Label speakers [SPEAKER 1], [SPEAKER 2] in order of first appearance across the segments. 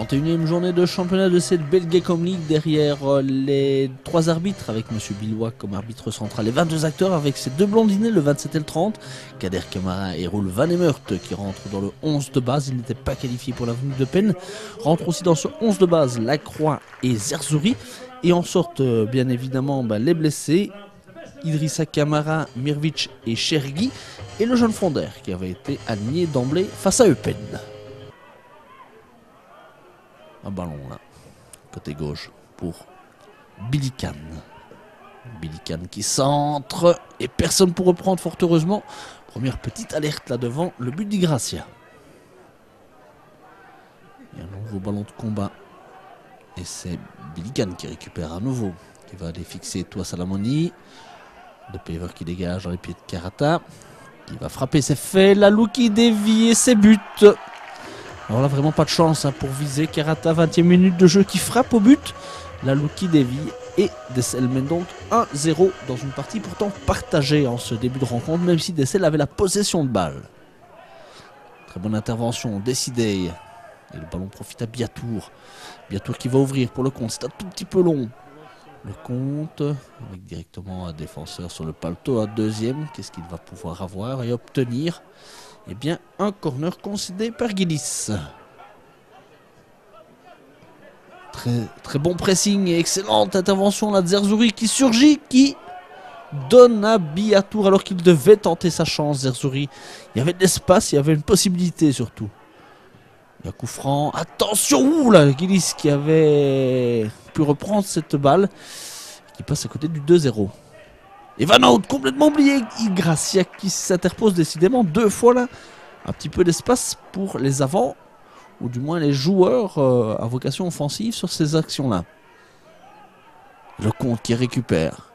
[SPEAKER 1] 31e journée de championnat de cette Belgacom League derrière les 3 arbitres avec M. Billois comme arbitre central et 22 acteurs avec ces 2 blondinés, le 27 et le 30, Kader Camara et Roel Van Emert qui rentrent dans le 11 de base, ils n'étaient pas qualifiés pour l'avenue de peine, rentrent aussi dans ce 11 de base Lacroix et Zerzouri et en sortent bien évidemment les blessés, Idrissa Camara, Mirvic et Chergui et le jeune Fonder qui avait été aligné d'emblée face à Eupen. Un ballon là, côté gauche pour Bilikan. Bilikan qui centre et personne pour reprendre fort heureusement. Première petite alerte là devant le but d'Igracia. Et un nouveau ballon de combat. Et c'est Bilikan qui récupère à nouveau. Qui va aller fixer Toua Salamoni. De Pever qui dégage dans les pieds de Karata. Qui va frapper, c'est fait. Lalou qui dévie et c'est but. Alors là, vraiment pas de chance pour viser. Karata, 20e minute de jeu qui frappe au but. Lalou qui dévie et Dessel mène donc 1-0 dans une partie pourtant partagée en ce début de rencontre, même si Dessel avait la possession de balle. Très bonne intervention, décidée. Et le ballon profite à Biatour. Biatour qui va ouvrir pour le compte, c'est un tout petit peu long. Le compte, avec directement un défenseur sur le paletot, un deuxième. Qu'est-ce qu'il va pouvoir avoir et obtenir ? Eh bien, un corner concédé par Guilis. Très bon pressing et excellente intervention là de Zerzouri qui surgit, qui donne à Biatour alors qu'il devait tenter sa chance. Zerzouri, il y avait de l'espace, il y avait une possibilité surtout. Il y a coup franc, attention, ouh là, Guilis qui avait pu reprendre cette balle, qui passe à côté du 2-0. Et Van Hout, complètement oublié, Igracia qui s'interpose décidément 2 fois là. Un petit peu d'espace pour les avants, ou du moins les joueurs à vocation offensive sur ces actions-là. Le compte qui récupère,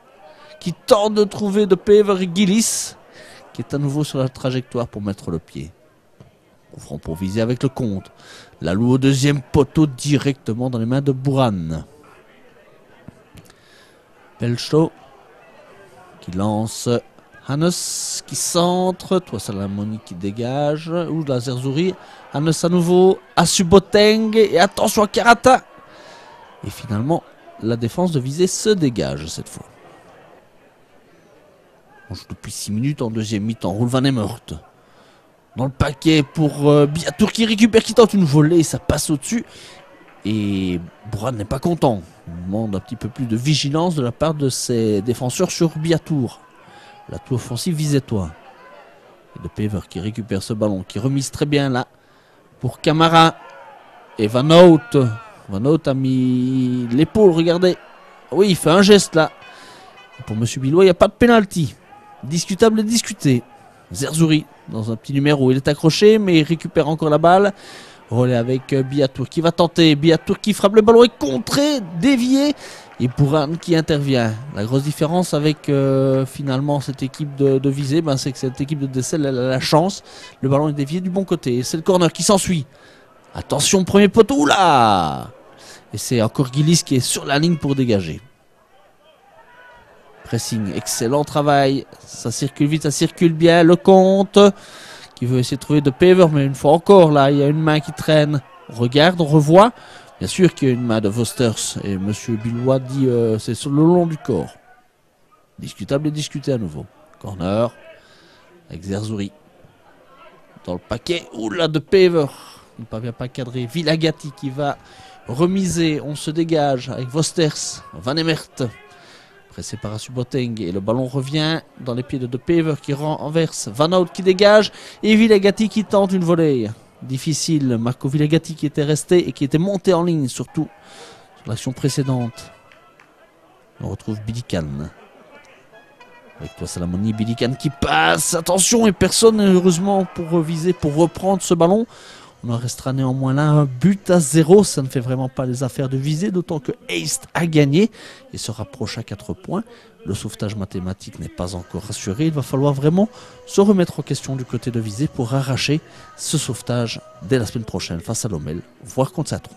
[SPEAKER 1] qui tente de trouver de Pever et Guilis, qui est à nouveau sur la trajectoire pour mettre le pied. Ouvrant pour viser avec le compte. Lalou au deuxième poteau directement dans les mains de Bouran. Pelcho qui lance Hannes qui centre, Toua Salamoni qui dégage, ou la Zerzouri, Hannes à nouveau, Asuboteng et attention à Karata. Et finalement, la défense de visée se dégage cette fois. On joue depuis 6 minutes en deuxième mi-temps, Roel Van Emert. Dans le paquet pour Biatour qui récupère, qui tente une volée, ça passe au-dessus. Et Bouran n'est pas content. Il demande un petit peu plus de vigilance de la part de ses défenseurs sur Biatour. La tour offensive visait toi. Et de Pever qui récupère ce ballon, qui remise très bien là pour Camara. Et Van Hout. Van Hout a mis l'épaule, regardez. Oui, il fait un geste là. Et pour M. Billois, il n'y a pas de pénalty. Discutable et discuté. Zerzouri dans un petit numéro. Il est accroché, mais il récupère encore la balle. Relais avec Biatour qui va tenter. Biatour qui frappe, le ballon est contré, dévié. Et Bouran qui intervient. La grosse différence avec finalement cette équipe de visée, c'est que cette équipe de Dessel elle a la chance. Le ballon est dévié du bon côté. C'est le corner qui s'ensuit. Attention, premier poteau, oula! Et c'est encore Guilis qui est sur la ligne pour dégager. Pressing, excellent travail. Ça circule vite, ça circule bien. Le compte qui veut essayer de trouver de Pever, mais une fois encore, là, il y a une main qui traîne. On regarde, on revoit. Bien sûr qu'il y a une main de Vosters. Et M. Billois dit c'est sur le long du corps. Discutable et discuté à nouveau. Corner avec Zerzouri. Dans le paquet, oula, de Pever. Il ne parvient pas à cadrer. Vilagati qui va remiser. On se dégage avec Vosters. Van Emert. Pressé par Asuboteng et le ballon revient dans les pieds de Pever qui renverse. Van Hout qui dégage et Vilagati qui tente une volée. Difficile, Marco Vilagati qui était resté et qui était monté en ligne surtout sur l'action précédente. On retrouve Bilikan. Avec Toua Salamoni, Bilikan qui passe. Attention et personne heureusement pour viser, pour reprendre ce ballon. On en restera néanmoins là un but à 0. Ça ne fait vraiment pas les affaires de viser, d'autant que Heist a gagné et se rapproche à 4 points. Le sauvetage mathématique n'est pas encore assuré. Il va falloir vraiment se remettre en question du côté de visée pour arracher ce sauvetage dès la semaine prochaine face à Lommel, voire contre Saint-Tron.